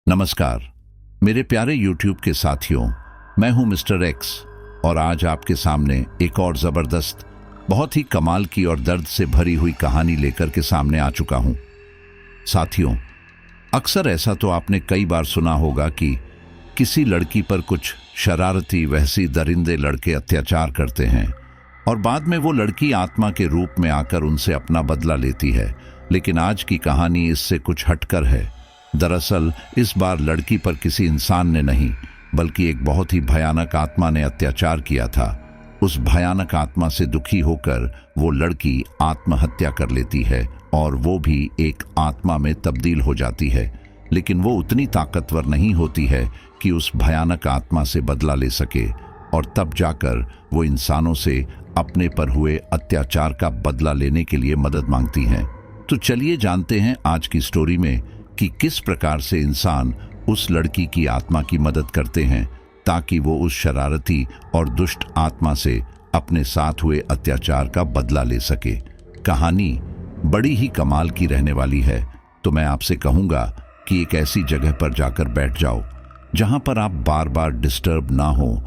नमस्कार मेरे प्यारे YouTube के साथियों, मैं हूं मिस्टर एक्स और आज आपके सामने एक और ज़बरदस्त, बहुत ही कमाल की और दर्द से भरी हुई कहानी लेकर के सामने आ चुका हूं। साथियों, अक्सर ऐसा तो आपने कई बार सुना होगा कि किसी लड़की पर कुछ शरारती वहसी दरिंदे लड़के अत्याचार करते हैं और बाद में वो लड़की आत्मा के रूप में आकर उनसे अपना बदला लेती है। लेकिन आज की कहानी इससे कुछ हटकर है। दरअसल इस बार लड़की पर किसी इंसान ने नहीं बल्कि एक बहुत ही भयानक आत्मा ने अत्याचार किया था। उस भयानक आत्मा से दुखी होकर वो लड़की आत्महत्या कर लेती है और वो भी एक आत्मा में तब्दील हो जाती है। लेकिन वो उतनी ताकतवर नहीं होती है कि उस भयानक आत्मा से बदला ले सके और तब जाकर वो इंसानों से अपने पर हुए अत्याचार का बदला लेने के लिए मदद मांगती हैं। तो चलिए जानते हैं आज की स्टोरी में कि किस प्रकार से इंसान उस लड़की की आत्मा की मदद करते हैं ताकि वो उस शरारती और दुष्ट आत्मा से अपने साथ हुए अत्याचार का बदला ले सके। कहानी बड़ी ही कमाल की रहने वाली है, तो मैं आपसे कहूंगा कि एक ऐसी जगह पर जाकर बैठ जाओ जहां पर आप बार बार डिस्टर्ब ना हो,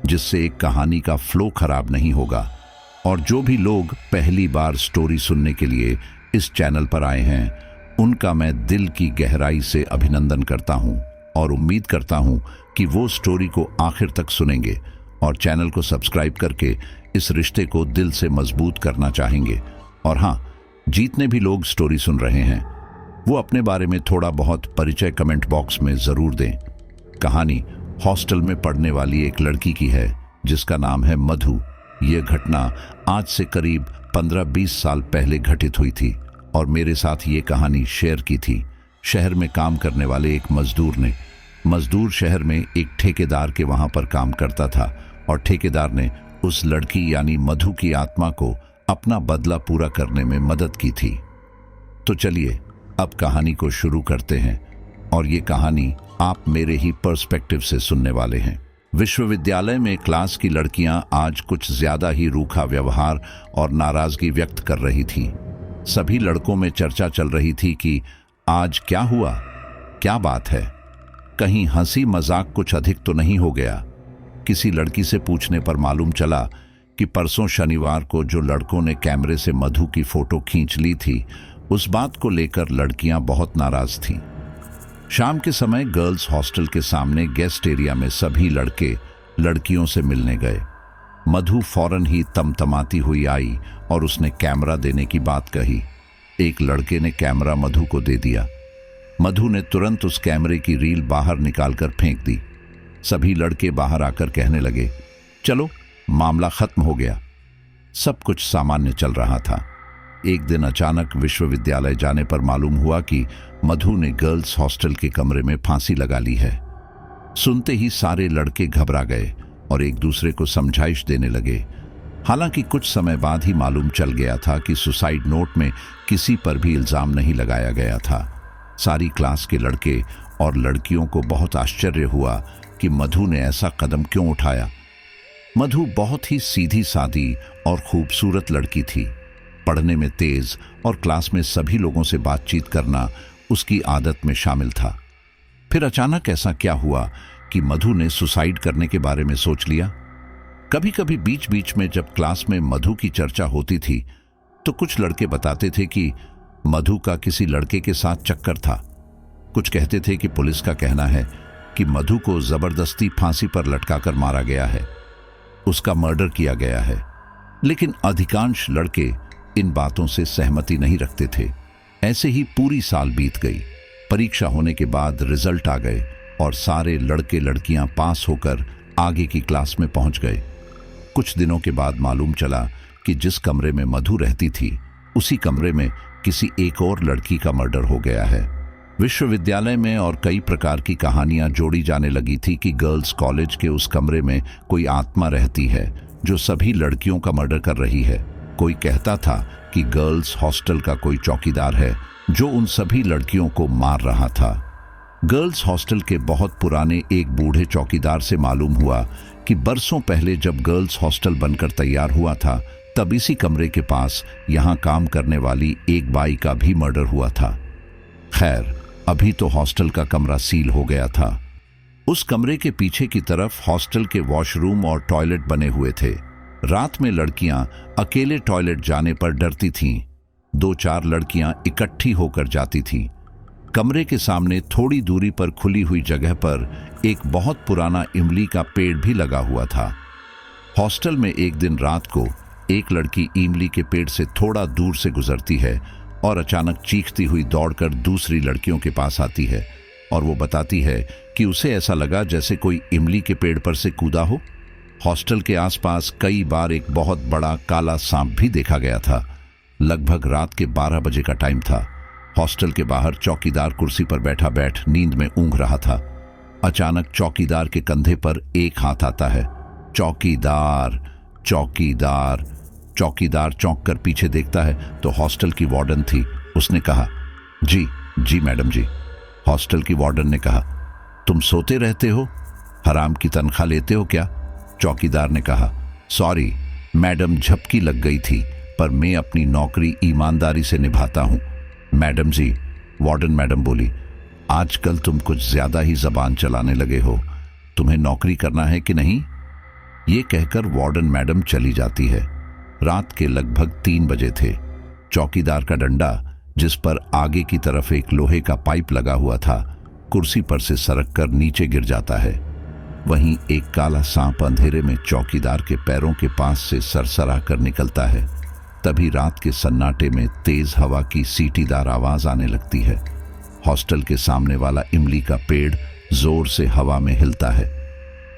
जिससे एक कहानी का फ्लो खराब नहीं होगा। और जो भी लोग पहली बार स्टोरी सुनने के लिए इस चैनल पर आए हैं, उनका मैं दिल की गहराई से अभिनंदन करता हूं और उम्मीद करता हूं कि वो स्टोरी को आखिर तक सुनेंगे और चैनल को सब्सक्राइब करके इस रिश्ते को दिल से मजबूत करना चाहेंगे। और हाँ, जितने भी लोग स्टोरी सुन रहे हैं वो अपने बारे में थोड़ा बहुत परिचय कमेंट बॉक्स में ज़रूर दें। कहानी हॉस्टल में पढ़ने वाली एक लड़की की है जिसका नाम है मधु। ये घटना आज से करीब 15-20 साल पहले घटित हुई थी और मेरे साथ ये कहानी शेयर की थी शहर में काम करने वाले एक मजदूर ने। मजदूर शहर में एक ठेकेदार के वहां पर काम करता था और ठेकेदार ने उस लड़की यानी मधु की आत्मा को अपना बदला पूरा करने में मदद की थी। तो चलिए अब कहानी को शुरू करते हैं और ये कहानी आप मेरे ही पर्सपेक्टिव से सुनने वाले हैं। विश्वविद्यालय में क्लास की लड़कियां आज कुछ ज्यादा ही रूखा व्यवहार और नाराजगी व्यक्त कर रही थीं। सभी लड़कों में चर्चा चल रही थी कि आज क्या हुआ, क्या बात है, कहीं हंसी मजाक कुछ अधिक तो नहीं हो गया। किसी लड़की से पूछने पर मालूम चला कि परसों शनिवार को जो लड़कों ने कैमरे से मधु की फोटो खींच ली थी, उस बात को लेकर लड़कियां बहुत नाराज थीं। शाम के समय गर्ल्स हॉस्टल के सामने गेस्ट एरिया में सभी लड़के लड़कियों से मिलने गए। मधु फौरन ही तमतमाती हुई आई और उसने कैमरा देने की बात कही। एक लड़के ने कैमरा मधु को दे दिया। मधु ने तुरंत उस कैमरे की रील बाहर निकालकर फेंक दी। सभी लड़के बाहर आकर कहने लगे, चलो मामला खत्म हो गया। सब कुछ सामान्य चल रहा था। एक दिन अचानक विश्वविद्यालय जाने पर मालूम हुआ कि मधु ने गर्ल्स हॉस्टल के कमरे में फांसी लगा ली है। सुनते ही सारे लड़के घबरा गए और एक दूसरे को समझाइश देने लगे। हालांकि कुछ समय बाद ही मालूम चल गया था कि सुसाइड नोट में किसी पर भी इल्जाम नहीं लगाया गया था। सारी क्लास के लड़के और लड़कियों को बहुत आश्चर्य हुआ कि मधु ने ऐसा कदम क्यों उठाया। मधु बहुत ही सीधी सादी और खूबसूरत लड़की थी। पढ़ने में तेज और क्लास में सभी लोगों से बातचीत करना उसकी आदत में शामिल था। फिर अचानक ऐसा क्या हुआ कि मधु ने सुसाइड करने के बारे में सोच लिया। कभी कभी बीच बीच में जब क्लास में मधु की चर्चा होती थी तो कुछ लड़के बताते थे कि मधु का किसी लड़के के साथ चक्कर था। कुछ कहते थे कि पुलिस का कहना है कि मधु को जबरदस्ती फांसी पर लटकाकर मारा गया है, उसका मर्डर किया गया है। लेकिन अधिकांश लड़के इन बातों से सहमति नहीं रखते थे। ऐसे ही पूरी साल बीत गई। परीक्षा होने के बाद रिजल्ट आ गए और सारे लड़के लड़कियां पास होकर आगे की क्लास में पहुंच गए। कुछ दिनों के बाद मालूम चला कि जिस कमरे में मधु रहती थी उसी कमरे में किसी एक और लड़की का मर्डर हो गया है। विश्वविद्यालय में और कई प्रकार की कहानियां जोड़ी जाने लगी थी कि गर्ल्स कॉलेज के उस कमरे में कोई आत्मा रहती है जो सभी लड़कियों का मर्डर कर रही है। कोई कहता था कि गर्ल्स हॉस्टल का कोई चौकीदार है जो उन सभी लड़कियों को मार रहा था। गर्ल्स हॉस्टल के बहुत पुराने एक बूढ़े चौकीदार से मालूम हुआ कि बरसों पहले जब गर्ल्स हॉस्टल बनकर तैयार हुआ था तब इसी कमरे के पास यहां काम करने वाली एक बाई का भी मर्डर हुआ था। खैर, अभी तो हॉस्टल का कमरा सील हो गया था। उस कमरे के पीछे की तरफ हॉस्टल के वॉशरूम और टॉयलेट बने हुए थे। रात में लड़कियां अकेले टॉयलेट जाने पर डरती थीं। 2-4 लड़कियां इकट्ठी होकर जाती थीं। कमरे के सामने थोड़ी दूरी पर खुली हुई जगह पर एक बहुत पुराना इमली का पेड़ भी लगा हुआ था। हॉस्टल में एक दिन रात को एक लड़की इमली के पेड़ से थोड़ा दूर से गुजरती है और अचानक चीखती हुई दौड़कर दूसरी लड़कियों के पास आती है और वो बताती है कि उसे ऐसा लगा जैसे कोई इमली के पेड़ पर से कूदा हो। हॉस्टल के आसपास कई बार एक बहुत बड़ा काला सांप भी देखा गया था। लगभग रात के 12 बजे का टाइम था। हॉस्टल के बाहर चौकीदार कुर्सी पर बैठ नींद में ऊँघ रहा था। अचानक चौकीदार के कंधे पर एक हाथ आता है। चौकीदार, चौकीदार। चौकीदार चौंक कर पीछे देखता है तो हॉस्टल की वार्डन थी। उसने कहा, जी जी मैडम जी। हॉस्टल की वार्डन ने कहा, तुम सोते रहते हो? हराम की तनख्वाह लेते हो क्या? चौकीदार ने कहा, सॉरी मैडम, झपकी लग गई थी, पर मैं अपनी नौकरी ईमानदारी से निभाता हूं। मैडम जी, वार्डन मैडम बोली, आजकल तुम कुछ ज्यादा ही जबान चलाने लगे हो। तुम्हें नौकरी करना है कि नहीं? ये कहकर वार्डन मैडम चली जाती है। रात के लगभग 3 बजे थे। चौकीदार का डंडा, जिस पर आगे की तरफ एक लोहे का पाइप लगा हुआ था, कुर्सी पर से सरक कर नीचे गिर जाता है। वहीं एक काला सांप अंधेरे में चौकीदार के पैरों के पास से सरसरा कर निकलता है। तभी रात के सन्नाटे में तेज हवा की सीटीदार आवाज आने लगती है। हॉस्टल के सामने वाला इमली का पेड़ जोर से हवा में हिलता है।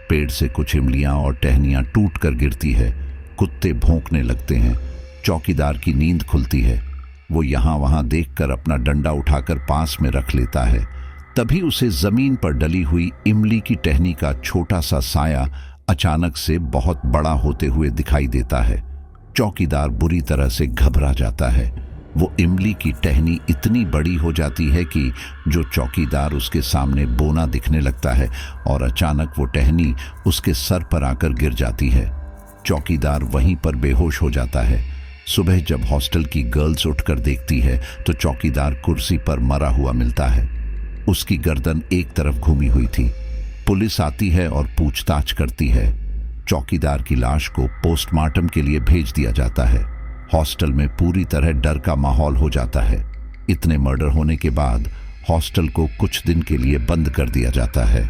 पेड़ से कुछ इमलियां और टहनियां टूटकर गिरती है। कुत्ते भौंकने लगते हैं। चौकीदार की नींद खुलती है। वो यहां वहां देखकर अपना डंडा उठाकर पास में रख लेता है। तभी उसे जमीन पर डली हुई इमली की टहनी का छोटा सा साया अचानक से बहुत बड़ा होते हुए दिखाई देता है। चौकीदार बुरी तरह से घबरा जाता है। वो इमली की टहनी इतनी बड़ी हो जाती है कि जो चौकीदार उसके सामने बोना दिखने लगता है और अचानक वो टहनी उसके सर पर आकर गिर जाती है। चौकीदार वहीं पर बेहोश हो जाता है। सुबह जब हॉस्टल की गर्ल्स उठकर देखती है तो चौकीदार कुर्सी पर मरा हुआ मिलता है। उसकी गर्दन एक तरफ घूमी हुई थी। पुलिस आती है और पूछताछ करती है। चौकीदार की लाश को पोस्टमार्टम के लिए भेज दिया जाता है। हॉस्टल में पूरी तरह डर का माहौल हो जाता है। इतने मर्डर होने के बाद हॉस्टल को कुछ दिन के लिए बंद कर दिया जाता है।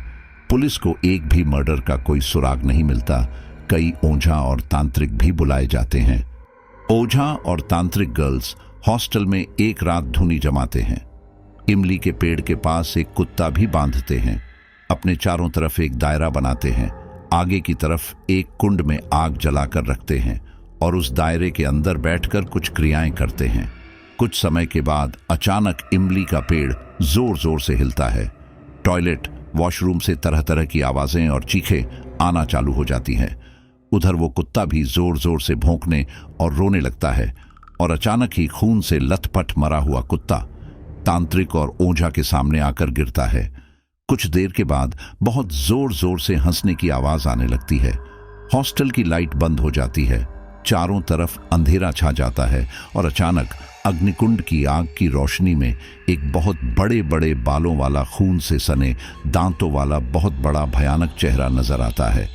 पुलिस को एक भी मर्डर का कोई सुराग नहीं मिलता। कई ओझा और तांत्रिक भी बुलाए जाते हैं। ओझा और तांत्रिक गर्ल्स हॉस्टल में एक रात धुनी जमाते हैं। इमली के पेड़ के पास एक कुत्ता भी बांधते हैं। अपने चारों तरफ एक दायरा बनाते हैं। आगे की तरफ एक कुंड में आग जलाकर रखते हैं और उस दायरे के अंदर बैठकर कुछ क्रियाएं करते हैं। कुछ समय के बाद अचानक इमली का पेड़ जोर जोर से हिलता है। टॉयलेट, वॉशरूम से तरह तरह की आवाजें और चीखें आना चालू हो जाती हैं। उधर वो कुत्ता भी जोर जोर से भौंकने और रोने लगता है और अचानक ही खून से लथपथ मरा हुआ कुत्ता तांत्रिक और ओझा के सामने आकर गिरता है। कुछ देर के बाद बहुत जोर जोर से हंसने की आवाज आने लगती है। हॉस्टल की लाइट बंद हो जाती है। चारों तरफ अंधेरा छा जाता है और अचानक अग्निकुंड की आग की रोशनी में एक बहुत बड़े बड़े बालों वाला, खून से सने दांतों वाला बहुत बड़ा भयानक चेहरा नजर आता है।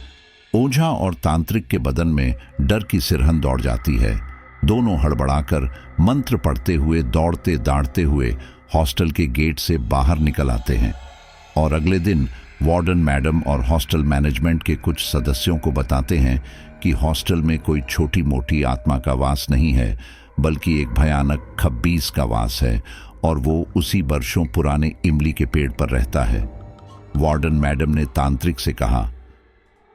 ओझा और तांत्रिक के बदन में डर की सिरहन दौड़ जाती है। दोनों हड़बड़ाकर मंत्र पढ़ते हुए, दौड़ते दाड़ते हुए हॉस्टल के गेट से बाहर निकल आते हैं और अगले दिन वार्डन मैडम और हॉस्टल मैनेजमेंट के कुछ सदस्यों को बताते हैं कि हॉस्टल में कोई छोटी मोटी आत्मा का वास नहीं है, बल्कि एक भयानक खब्बीस का वास है और वो उसी वर्षों पुराने इमली के पेड़ पर रहता है। वार्डन मैडम ने तांत्रिक से कहा,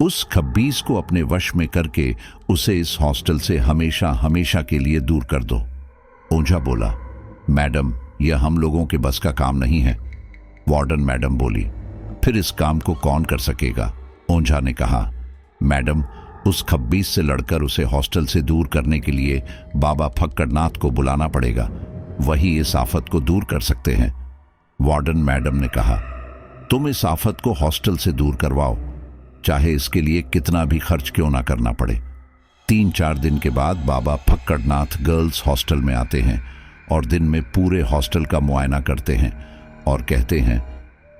उस खब्बीस को अपने वश में करके उसे इस हॉस्टल से हमेशा हमेशा के लिए दूर कर दो। ओझा बोला, मैडम, यह हम लोगों के बस का काम नहीं है। वार्डन मैडम बोली, फिर इस काम को कौन कर सकेगा? ओझा ने कहा, मैडम, उस खब्बीस से लड़कर उसे हॉस्टल से दूर करने के लिए बाबा फक्कड़नाथ को बुलाना पड़ेगा। वही इस आफत को दूर कर सकते हैं। वार्डन मैडम ने कहा, तुम इस आफत को हॉस्टल से दूर करवाओ, चाहे इसके लिए कितना भी खर्च क्यों ना करना पड़े। 3-4 दिन के बाद बाबा फक्कड़नाथ गर्ल्स हॉस्टल में आते हैं और दिन में पूरे हॉस्टल का मुआयना करते हैं। और कहते हैं,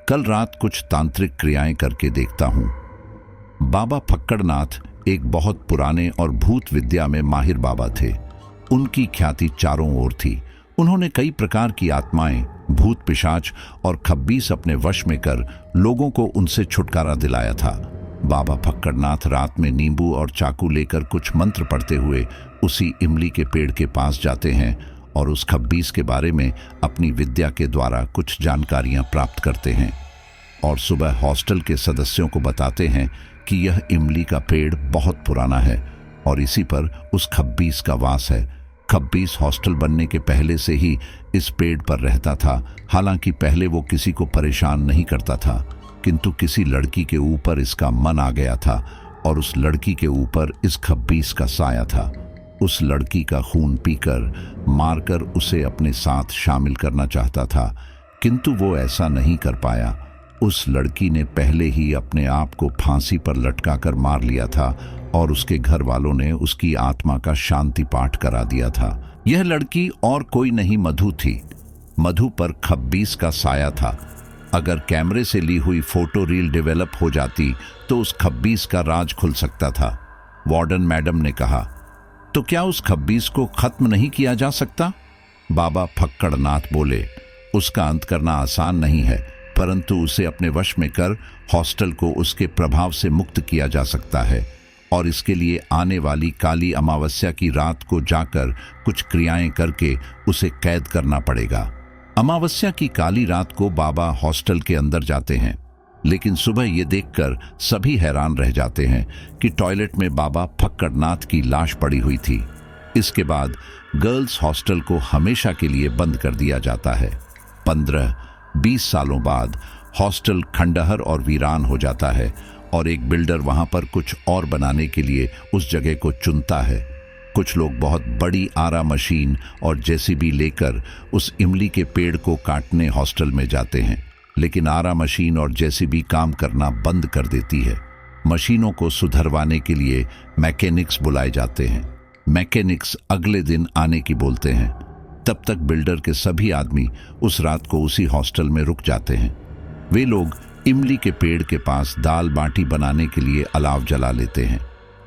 कल रात कुछ तांत्रिक क्रियाएं करके देखता हूं। बाबा फक्कड़नाथ एक बहुत पुराने और भूत विद्या में माहिर बाबा थे। उनकी ख्याति चारों ओर थी। उन्होंने कई प्रकार की आत्माएं, भूत पिशाच और खब्बीस अपने वश में कर लोगों को उनसे छुटकारा दिलाया था। बाबा फक्कड़नाथ रात में नींबू और चाकू लेकर कुछ मंत्र पढ़ते हुए उसी इमली के पेड़ के पास जाते हैं और उस खब्बीस के बारे में अपनी विद्या के द्वारा कुछ जानकारियां प्राप्त करते हैं और सुबह हॉस्टल के सदस्यों को बताते हैं कि यह इमली का पेड़ बहुत पुराना है और इसी पर उस खब्बीस का वास है। खब्बीस हॉस्टल बनने के पहले से ही इस पेड़ पर रहता था। हालांकि पहले वो किसी को परेशान नहीं करता था, किंतु किसी लड़की के ऊपर इसका मन आ गया था और उस लड़की के ऊपर इस खब्बीस का साया था। उस लड़की का खून पीकर मारकर उसे अपने साथ शामिल करना चाहता था, किंतु वो ऐसा नहीं कर पाया। उस लड़की ने पहले ही अपने आप को फांसी पर लटकाकर मार लिया था और उसके घर वालों ने उसकी आत्मा का शांति पाठ करा दिया था। यह लड़की और कोई नहीं, मधु थी। मधु पर खब्बीस का साया था। अगर कैमरे से ली हुई फोटो रील डेवलप हो जाती तो उस खब्बीस का राज खुल सकता था। वार्डन मैडम ने कहा, तो क्या उस खब्बीस को खत्म नहीं किया जा सकता? बाबा फक्कड़नाथ बोले, उसका अंत करना आसान नहीं है, परंतु उसे अपने वश में कर हॉस्टल को उसके प्रभाव से मुक्त किया जा सकता है और इसके लिए आने वाली काली अमावस्या की रात को जाकर कुछ क्रियाएं करके उसे कैद करना पड़ेगा। अमावस्या की काली रात को बाबा हॉस्टल के अंदर जाते हैं, लेकिन सुबह ये देखकर सभी हैरान रह जाते हैं कि टॉयलेट में बाबा फक्कड़नाथ की लाश पड़ी हुई थी। इसके बाद गर्ल्स हॉस्टल को हमेशा के लिए बंद कर दिया जाता है। 15-20 सालों बाद हॉस्टल खंडहर और वीरान हो जाता है और एक बिल्डर वहां पर कुछ और बनाने के लिए उस जगह को चुनता है। कुछ लोग बहुत बड़ी आरा मशीन और जेसीबी लेकर उस इमली के पेड़ को काटने हॉस्टल में जाते हैं, लेकिन आरा मशीन और जेसीबी काम करना बंद कर देती है। मशीनों को सुधरवाने के लिए मैकेनिक्स बुलाए जाते हैं। मैकेनिक्स अगले दिन आने की बोलते हैं। तब तक बिल्डर के सभी आदमी उस रात को उसी हॉस्टल में रुक जाते हैं। वे लोग इमली के पेड़ के पास दाल बाटी बनाने के लिए अलाव जला लेते हैं।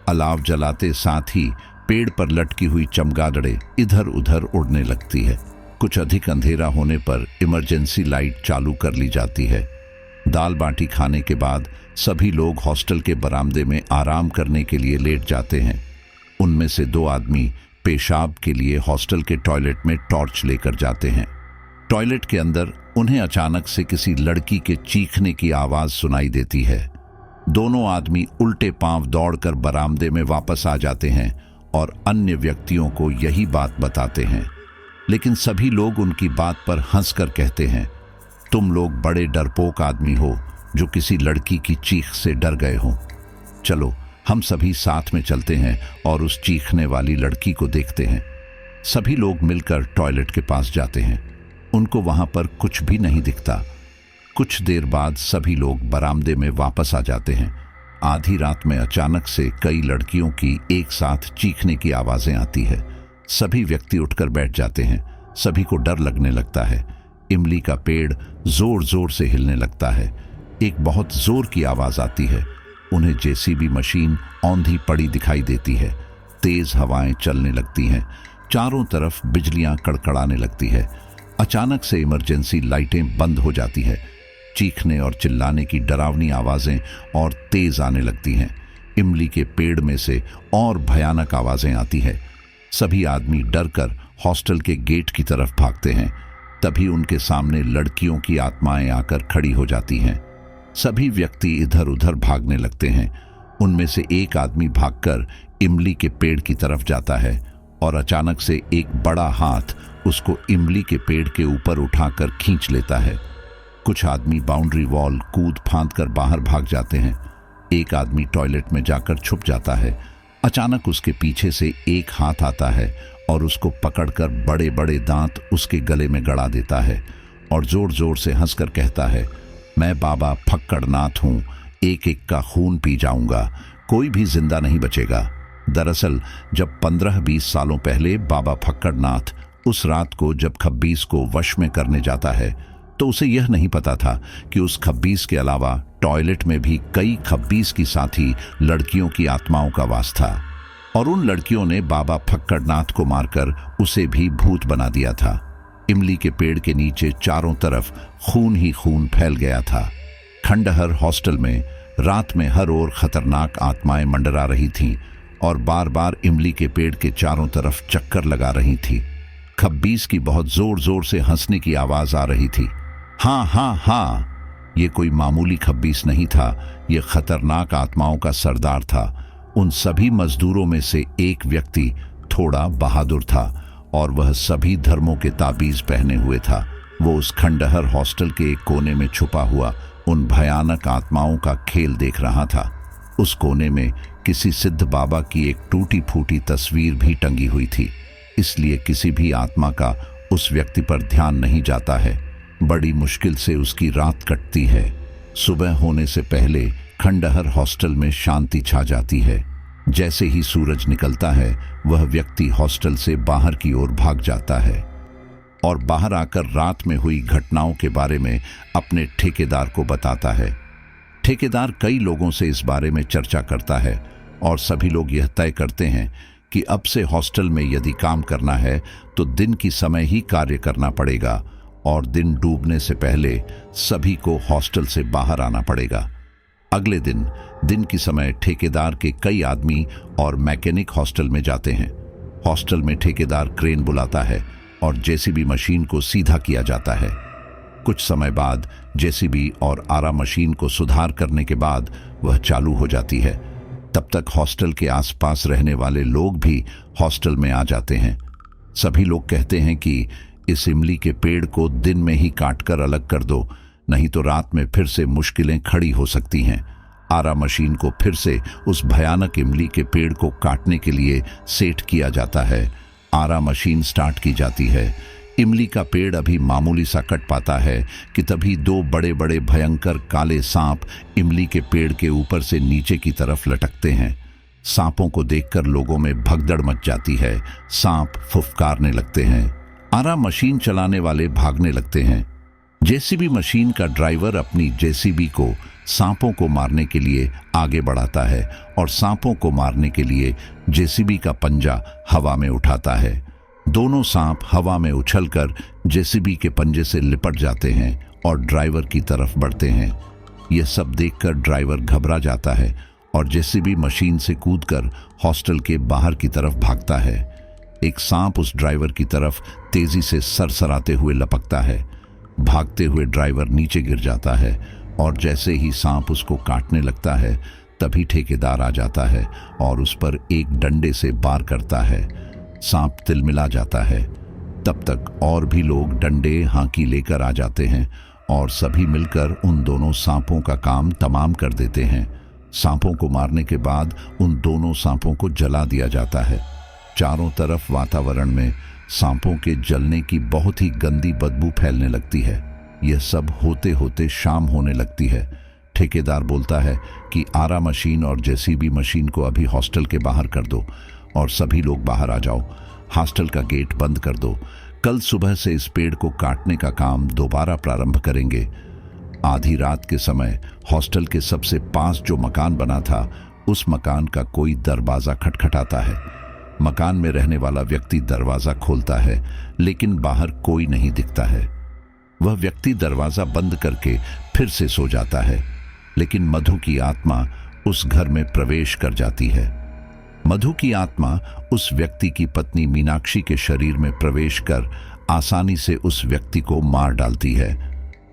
अलाव जलाते साथ ही पेड़ पर लटकी हुई चमगादड़ें इधर उधर उड़ने लगती है। कुछ अधिक अंधेरा होने पर इमरजेंसी लाइट चालू कर ली जाती है। दाल बाटी खाने के बाद सभी लोग हॉस्टल के बरामदे में आराम करने के लिए लेट जाते हैं। उनमें से 2 आदमी पेशाब के लिए हॉस्टल के टॉयलेट में टॉर्च लेकर जाते हैं। टॉयलेट के अंदर उन्हें अचानक से किसी लड़की के चीखने की आवाज सुनाई देती है। दोनों आदमी उल्टे पांव दौड़कर बरामदे में वापस आ जाते हैं और अन्य व्यक्तियों को यही बात बताते हैं, लेकिन सभी लोग उनकी बात पर हंसकर कहते हैं, तुम लोग बड़े डरपोक आदमी हो जो किसी लड़की की चीख से डर गए हो। चलो हम सभी साथ में चलते हैं और उस चीखने वाली लड़की को देखते हैं। सभी लोग मिलकर टॉयलेट के पास जाते हैं। उनको वहां पर कुछ भी नहीं दिखता। कुछ देर बाद सभी लोग बरामदे में वापस आ जाते हैं। आधी रात में अचानक से कई लड़कियों की एक साथ चीखने की आवाजें आती है। सभी व्यक्ति उठकर बैठ जाते हैं। सभी को डर लगने लगता है। इमली का पेड़ जोर जोर से हिलने लगता है। एक बहुत जोर की आवाज आती है। उन्हें जेसीबी मशीन औंधी पड़ी दिखाई देती है। तेज हवाएं चलने लगती हैं। चारों तरफ बिजलियां कड़कड़ाने लगती है। अचानक से इमरजेंसी लाइटें बंद हो जाती है। चीखने और चिल्लाने की डरावनी आवाजें और तेज आने लगती हैं। इमली के पेड़ में से और भयानक आवाजें आती है। सभी आदमी डरकर हॉस्टल के गेट की तरफ भागते हैं। तभी उनके सामने लड़कियों की आत्माएं आकर खड़ी हो जाती हैं। सभी व्यक्ति इधर उधर भागने लगते हैं। उनमें से एक आदमी भागकर इमली के पेड़ की तरफ जाता है और अचानक से एक बड़ा हाथ उसको इमली के पेड़ के ऊपर उठाकर खींच लेता है। कुछ आदमी बाउंड्री वॉल कूद फांद कर बाहर भाग जाते हैं। एक आदमी टॉयलेट में जाकर छुप जाता है। अचानक उसके पीछे से एक हाथ आता है और उसको पकड़कर बड़े बड़े दांत उसके गले में गड़ा देता है और जोर जोर से हंसकर कहता है, मैं बाबा फक्कड़नाथ हूँ, एक एक का खून पी जाऊंगा, कोई भी जिंदा नहीं बचेगा। दरअसल जब 15-20 सालों पहले बाबा फक्कड़नाथ उस रात को जब खब्बीस को वश में करने जाता है, तो उसे यह नहीं पता था कि उस खब्बीस के अलावा टॉयलेट में भी कई खब्बीस की साथी लड़कियों की आत्माओं का वास था और उन लड़कियों ने बाबा फक्कड़नाथ को मारकर उसे भी भूत बना दिया था। इमली के पेड़ के नीचे चारों तरफ खून ही खून फैल गया था। खंडहर हॉस्टल में रात में हर ओर खतरनाक आत्माएं मंडरा रही थीं और बार बार इमली के पेड़ के चारों तरफ चक्कर लगा रही थी। खब्बीस की बहुत जोर जोर से हंसने की आवाज आ रही थी। हाँ हाँ हाँ, ये कोई मामूली खब्बीस नहीं था, ये खतरनाक आत्माओं का सरदार था। उन सभी मजदूरों में से एक व्यक्ति थोड़ा बहादुर था और वह सभी धर्मों के ताबीज पहने हुए था। वो उस खंडहर हॉस्टल के एक कोने में छुपा हुआ उन भयानक आत्माओं का खेल देख रहा था। उस कोने में किसी सिद्ध बाबा की एक टूटी फूटी तस्वीर भी टंगी हुई थी, इसलिए किसी भी आत्मा का उस व्यक्ति पर ध्यान नहीं जाता है। बड़ी मुश्किल से उसकी रात कटती है। सुबह होने से पहले खंडहर हॉस्टल में शांति छा जाती है। जैसे ही सूरज निकलता है वह व्यक्ति हॉस्टल से बाहर की ओर भाग जाता है और बाहर आकर रात में हुई घटनाओं के बारे में अपने ठेकेदार को बताता है। ठेकेदार कई लोगों से इस बारे में चर्चा करता है और सभी लोग यह तय करते हैं कि अब से हॉस्टल में यदि काम करना है तो दिन की समय ही कार्य करना पड़ेगा और दिन डूबने से पहले सभी को हॉस्टल से बाहर आना पड़ेगा। अगले दिन की समय ठेकेदार के कई आदमी और मैकेनिक हॉस्टल में जाते हैं। हॉस्टल में ठेकेदार क्रेन बुलाता है और जेसीबी मशीन को सीधा किया जाता है। कुछ समय बाद जेसीबी और आरा मशीन को सुधार करने के बाद वह चालू हो जाती है। तब तक हॉस्टल के आसपास रहने वाले लोग भी हॉस्टल में आ जाते हैं। सभी लोग कहते हैं कि इस इमली के पेड़ को दिन में ही काटकर अलग कर दो, नहीं तो रात में फिर से मुश्किलें खड़ी हो सकती हैं। आरा मशीन को फिर से उस भयानक इमली के पेड़ को काटने के लिए सेट किया जाता है। आरा मशीन स्टार्ट की जाती है। इमली का पेड़ अभी मामूली सा कट पाता है कि तभी दो बड़े बड़े भयंकर काले सांप इमली के पेड़ के ऊपर से नीचे की तरफ लटकते हैं। सांपों को देखकर लोगों में भगदड़ मच जाती है। सांप फुफकारने लगते हैं। आरा मशीन चलाने वाले भागने लगते हैं। जेसीबी मशीन का ड्राइवर अपनी जेसीबी को सांपों को मारने के लिए आगे बढ़ाता है और सांपों को मारने के लिए जेसीबी का पंजा हवा में उठाता है। दोनों सांप हवा में उछलकर जेसीबी के पंजे से लिपट जाते हैं और ड्राइवर की तरफ बढ़ते हैं। यह सब देखकर ड्राइवर घबरा जाता है और जेसीबी मशीन से कूदकर हॉस्टल के बाहर की तरफ भागता है। एक सांप उस ड्राइवर की तरफ तेजी से सरसराते हुए लपकता है। भागते हुए ड्राइवर नीचे गिर जाता है और जैसे ही सांप उसको काटने लगता है तभी ठेकेदार आ जाता है और उस पर एक डंडे से वार करता है। सांप तिलमिला जाता है। तब तक और भी लोग डंडे हांकी लेकर आ जाते हैं और सभी मिलकर उन दोनों सांपों का काम तमाम कर देते हैं। सांपों को मारने के बाद उन दोनों सांपों को जला दिया जाता है। चारों तरफ वातावरण में सांपों के जलने की बहुत ही गंदी बदबू फैलने लगती है। यह सब होते होते शाम होने लगती है। ठेकेदार बोलता है कि आरा मशीन और जेसीबी मशीन को अभी हॉस्टल के बाहर कर दो और सभी लोग बाहर आ जाओ। हॉस्टल का गेट बंद कर दो। कल सुबह से इस पेड़ को काटने का काम दोबारा प्रारंभ करेंगे। आधी रात के समय हॉस्टल के सबसे पास जो मकान बना था उस मकान का कोई दरवाजा खटखटाता है। मकान में रहने वाला व्यक्ति दरवाजा खोलता है लेकिन बाहर कोई नहीं दिखता है। वह व्यक्ति दरवाजा बंद करके फिर से सो जाता है, लेकिन मधु की आत्मा उस घर में प्रवेश कर जाती है। मधु की आत्मा उस व्यक्ति की पत्नी मीनाक्षी के शरीर में प्रवेश कर आसानी से उस व्यक्ति को मार डालती है।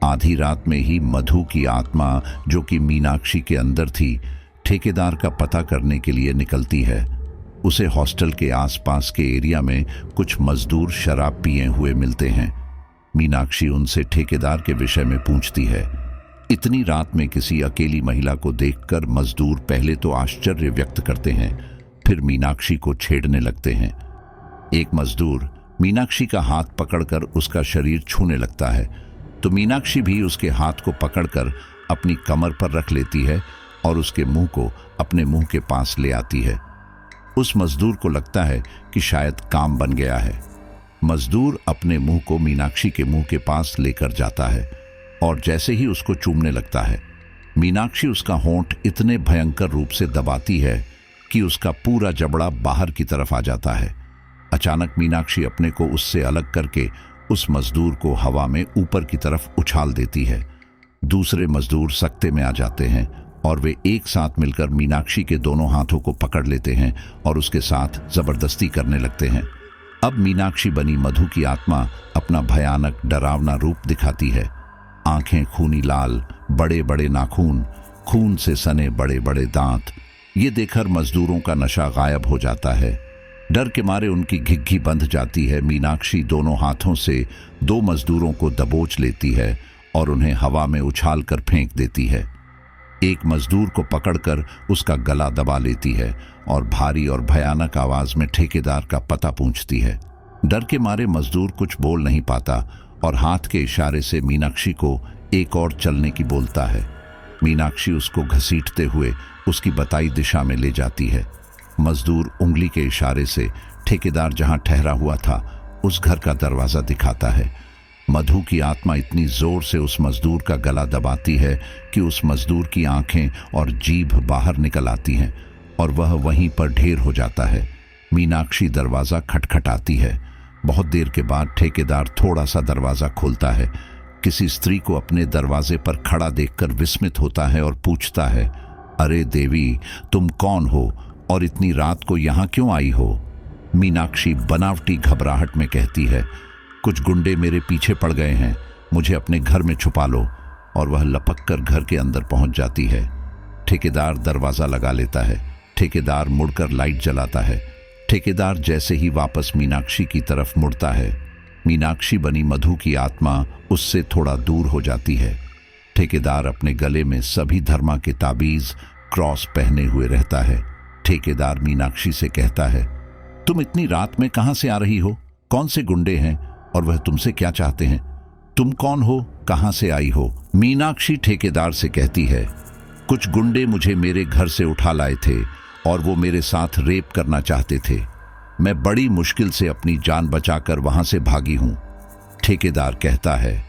आधी रात में ही मधु की आत्मा, जो कि मीनाक्षी के अंदर थी, ठेकेदार का पता करने के लिए निकलती है। उसे हॉस्टल के आसपास के एरिया में कुछ मजदूर शराब पिए हुए मिलते हैं। मीनाक्षी उनसे ठेकेदार के विषय में पूछती है। इतनी रात में किसी अकेली महिला को देखकर मजदूर पहले तो आश्चर्य व्यक्त करते हैं, फिर मीनाक्षी को छेड़ने लगते हैं। एक मजदूर मीनाक्षी का हाथ पकड़कर उसका शरीर छूने लगता है, तो मीनाक्षी भी उसके हाथ को पकड़कर अपनी कमर पर रख लेती है और उसके मुंह को अपने मुंह के पास ले आती है। उस मजदूर को लगता है कि शायद काम बन गया है। मजदूर अपने मुंह को मीनाक्षी के मुंह के पास लेकर जाता है। और जैसे ही उसको चूमने लगता है, मीनाक्षी उसका होंठ इतने भयंकर रूप से दबाती है कि उसका पूरा जबड़ा बाहर की तरफ आ जाता है। अचानक मीनाक्षी अपने को उससे अलग करके उस मजदूर को हवा में ऊपर की तरफ उछाल देती है। दूसरे मजदूर सकते में आ जाते हैं और वे एक साथ मिलकर मीनाक्षी के दोनों हाथों को पकड़ लेते हैं और उसके साथ जबरदस्ती करने लगते हैं। अब मीनाक्षी बनी मधु की आत्मा अपना भयानक डरावना रूप दिखाती है। आंखें खूनी लाल, बड़े बड़े नाखून, खून से सने बड़े बड़े दांत। ये देखकर मजदूरों का नशा गायब हो जाता है। डर के मारे उनकी घिघी बंध जाती है। मीनाक्षी दोनों हाथों से 2 मजदूरों को दबोच लेती है और उन्हें हवा में उछाल कर फेंक देती है। एक मजदूर को पकड़कर उसका गला दबा लेती है और भारी और भयानक आवाज में ठेकेदार का पता पूछती है। डर के मारे मजदूर कुछ बोल नहीं पाता और हाथ के इशारे से मीनाक्षी को एक और चलने की बोलता है। मीनाक्षी उसको घसीटते हुए उसकी बताई दिशा में ले जाती है। मजदूर उंगली के इशारे से ठेकेदार जहां ठहरा हुआ था उस घर का दरवाजा दिखाता है। मधु की आत्मा इतनी जोर से उस मजदूर का गला दबाती है कि उस मजदूर की आंखें और जीभ बाहर निकल आती हैं और वह वहीं पर ढेर हो जाता है। मीनाक्षी दरवाजा खटखटाती है। बहुत देर के बाद ठेकेदार थोड़ा सा दरवाजा खोलता है। किसी स्त्री को अपने दरवाजे पर खड़ा देखकर विस्मित होता है और पूछता है, अरे देवी, तुम कौन हो और इतनी रात को यहाँ क्यों आई हो? मीनाक्षी बनावटी घबराहट में कहती है, कुछ गुंडे मेरे पीछे पड़ गए हैं, मुझे अपने घर में छुपा लो। और वह लपक कर घर के अंदर पहुंच जाती है। ठेकेदार दरवाजा लगा लेता है। ठेकेदार मुड़कर लाइट जलाता है। ठेकेदार जैसे ही वापस मीनाक्षी की तरफ मुड़ता है, मीनाक्षी बनी मधु की आत्मा उससे थोड़ा दूर हो जाती है। ठेकेदार अपने गले में सभी धर्मा के ताबीज क्रॉस पहने हुए रहता है। ठेकेदार मीनाक्षी से कहता है, तुम इतनी रात में कहां से आ रही हो? कौन से गुंडे हैं और वह तुमसे क्या चाहते हैं? तुम कौन हो? कहां से आई हो? मीनाक्षी ठेकेदार से कहती है, कुछ गुंडे मुझे मेरे घर से उठा लाए थे और वो मेरे साथ रेप करना चाहते थे। मैं बड़ी मुश्किल से अपनी जान बचाकर वहां से भागी हूं। ठेकेदार कहता है,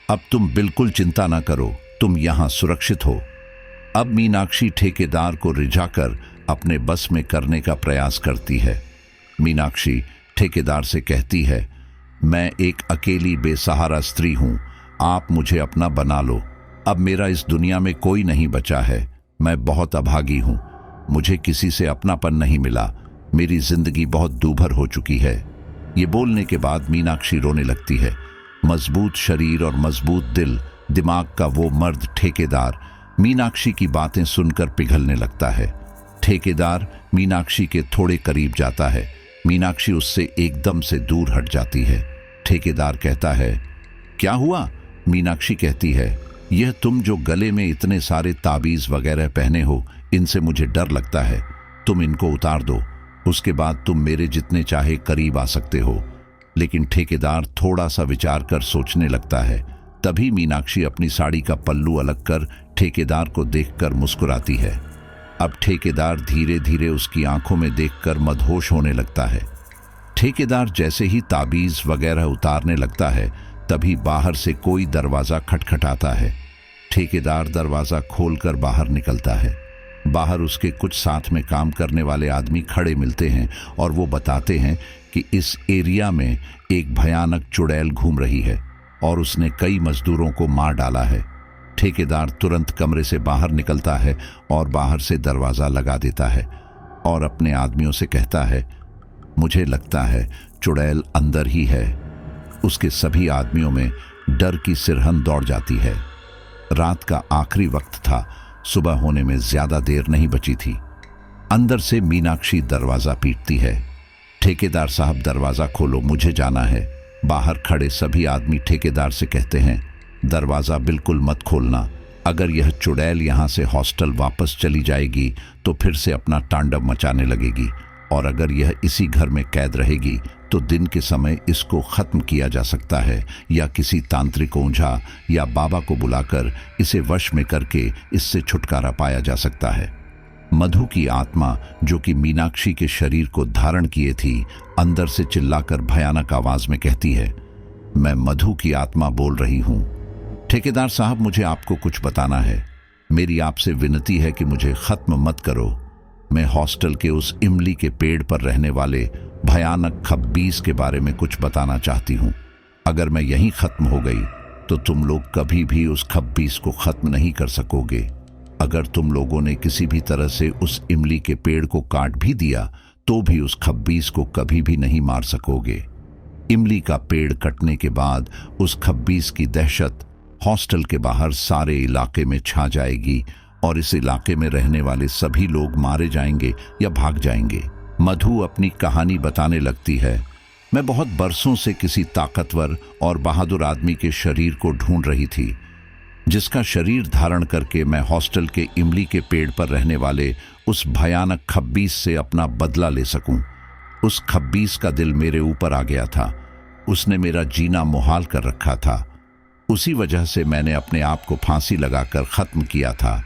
अब तुम बिल्कुल चिंता ना करो, तुम यहां सुरक्षित हो। अब मीनाक्षी ठेकेदार को रिझाकर अपने बस में करने का प्रयास करती है। मीनाक्षी ठेकेदार से कहती है, मैं एक अकेली बेसहारा स्त्री हूं, आप मुझे अपना बना लो। अब मेरा इस दुनिया में कोई नहीं बचा है। मैं बहुत अभागी हूं, मुझे किसी से अपनापन नहीं मिला। मेरी जिंदगी बहुत दूभर हो चुकी है। ये बोलने के बाद मीनाक्षी रोने लगती है। मजबूत शरीर और मजबूत दिल, दिमाग का वो मर्द ठेकेदार मीनाक्षी की बातें सुनकर पिघलने लगता है। ठेकेदार मीनाक्षी के थोड़े करीब जाता है। मीनाक्षी उससे एकदम से दूर हट जाती है। ठेकेदार कहता है, क्या हुआ? मीनाक्षी कहती है, यह तुम जो गले में इतने सारे ताबीज वगैरह पहने हो, इनसे मुझे डर लगता है। तुम इनको उतार दो, उसके बाद तुम मेरे जितने चाहे करीब आ सकते हो। लेकिन ठेकेदार थोड़ा सा विचार कर सोचने लगता है। तभी मीनाक्षी अपनी साड़ी का पल्लू अलग कर ठेकेदार को देखकर मुस्कुराती है। अब ठेकेदार धीरे धीरे उसकी आंखों में देखकर मदहोश होने लगता है। ठेकेदार जैसे ही ताबीज वगैरह उतारने लगता है, तभी बाहर से कोई दरवाजा खटखटाता है। ठेकेदार दरवाजा खोलकर बाहर निकलता है। बाहर उसके कुछ साथ में काम करने वाले आदमी खड़े मिलते हैं और वो बताते हैं कि इस एरिया में एक भयानक चुड़ैल घूम रही है और उसने कई मजदूरों को मार डाला है। ठेकेदार तुरंत कमरे से बाहर निकलता है और बाहर से दरवाजा लगा देता है और अपने आदमियों से कहता है, मुझे लगता है चुड़ैल अंदर ही है। उसके सभी आदमियों में डर की सिरहन दौड़ जाती है। रात का आखिरी वक्त था। सुबह होने में ज्यादा देर नहीं बची थी। अंदर से मीनाक्षी दरवाजा पीटती है। ठेकेदार साहब, दरवाजा खोलो, मुझे जाना है। बाहर खड़े सभी आदमी ठेकेदार से कहते हैं, दरवाजा बिल्कुल मत खोलना। अगर यह चुड़ैल यहां से हॉस्टल वापस चली जाएगी तो फिर से अपना तांडव मचाने लगेगी, और अगर यह इसी घर में कैद रहेगी तो दिन के समय इसको खत्म किया जा सकता है, या किसी तांत्रिक ओझा या बाबा को बुलाकर इसे वश में करके इससे छुटकारा पाया जा सकता है। मधु की आत्मा, जो कि मीनाक्षी के शरीर को धारण किए थी, अंदर से चिल्लाकर भयानक आवाज में कहती है, मैं मधु की आत्मा बोल रही हूं। ठेकेदार साहब, मुझे आपको कुछ बताना है। मेरी आपसे विनती है कि मुझे खत्म मत करो। मैं हॉस्टल के उस इमली के पेड़ पर रहने वाले भयानक खब्बीस के बारे में कुछ बताना चाहती हूँ। अगर मैं यहीं खत्म हो गई तो तुम लोग कभी भी उस खब्बीस को खत्म नहीं कर सकोगे। अगर तुम लोगों ने किसी भी तरह से उस इमली के पेड़ को काट भी दिया तो भी उस खब्बीस को कभी भी नहीं मार सकोगे। इमली का पेड़ कटने के बाद उस खब्बीस की दहशत हॉस्टल के बाहर सारे इलाके में छा जाएगी और इस इलाके में रहने वाले सभी लोग मारे जाएंगे या भाग जाएंगे। मधु अपनी कहानी बताने लगती है। मैं बहुत बरसों से किसी ताकतवर और बहादुर आदमी के शरीर को ढूंढ रही थी, जिसका शरीर धारण करके मैं हॉस्टल के इमली के पेड़ पर रहने वाले उस भयानक खब्बीस से अपना बदला ले सकूं। उस खब्बीस का दिल मेरे ऊपर आ गया था। उसने मेरा जीना मुहाल कर रखा था। उसी वजह से मैंने अपने आप को फांसी लगाकर खत्म किया था।